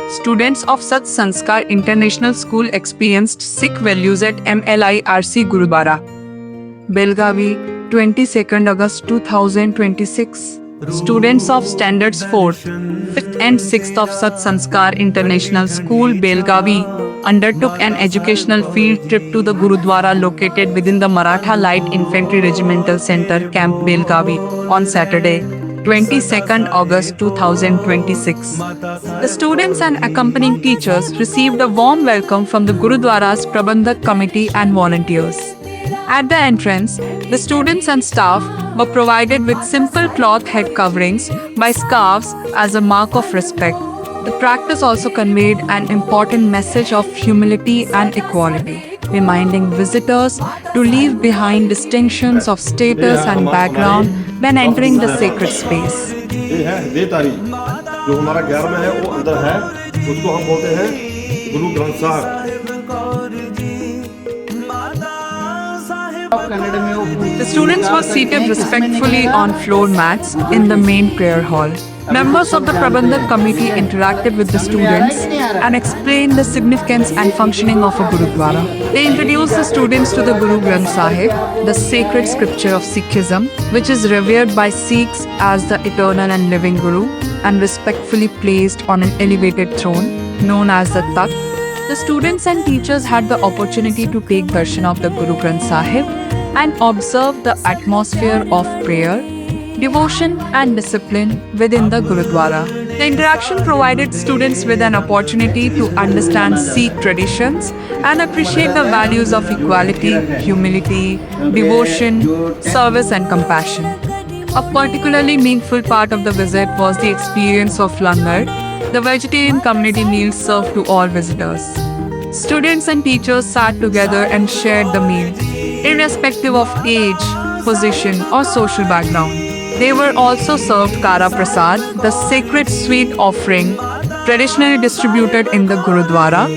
Students of Sat Sanskar International School experienced Sikh values at MLIRC Gurudwara, Belgavi, 22nd August 2026. Students of Standards 4th, 5th and 6th of Sat Sanskar International School, Belgavi, undertook an educational field trip to the Gurudwara located within the Maratha Light Infantry Regimental Center, Camp Belgavi, on Saturday, 22nd August 2026. The students and accompanying teachers received a warm welcome from the Gurudwara's Prabandhak Committee and volunteers. At the entrance, the students and staff were provided with simple cloth head coverings by scarves as a mark of respect. The practice also conveyed an important message of humility and equality, reminding visitors to leave behind distinctions of status and background when entering the sacred space. ये है देतारी जो हमारा 11वां है वो अंदर है उसको हम बोलते हैं गुरु ग्रंथ साहब। The students were seated respectfully on floor mats in the main prayer hall. Members of the Prabandhak Committee interacted with the students and explained the significance and functioning of a Gurudwara. They introduced the students to the Guru Granth Sahib, the sacred scripture of Sikhism, which is revered by Sikhs as the eternal and living Guru and respectfully placed on an elevated throne known as the Takht. The students and teachers had the opportunity to take darshan of the Guru Granth Sahib and observe the atmosphere of prayer, devotion and discipline within the Gurudwara. The interaction provided students with an opportunity to understand Sikh traditions and appreciate the values of equality, humility, devotion, service and compassion. A particularly meaningful part of the visit was the experience of langar, the vegetarian community meal served to all visitors. Students and teachers sat together and shared the meal, irrespective of age, position or social background. They were also served Kara Prasad, the sacred sweet offering traditionally distributed in the Gurudwara.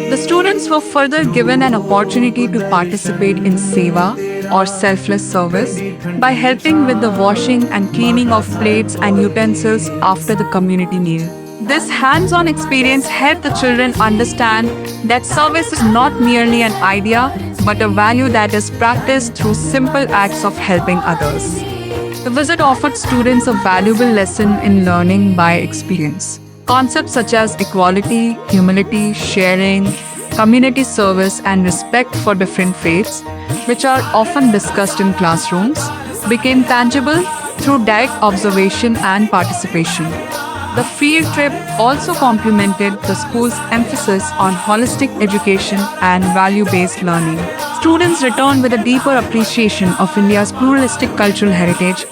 The students were further given an opportunity to participate in seva or selfless service by helping with the washing and cleaning of plates and utensils after the community meal. This hands-on experience helped the children understand that service is not merely an idea but a value that is practiced through simple acts of helping others. The visit offered students a valuable lesson in learning by experience. Concepts such as equality, humility, sharing, community service, and respect for different faiths, which are often discussed in classrooms, became tangible through direct observation and participation. The field trip also complemented the school's emphasis on holistic education and value-based learning. Students returned with a deeper appreciation of India's pluralistic cultural heritage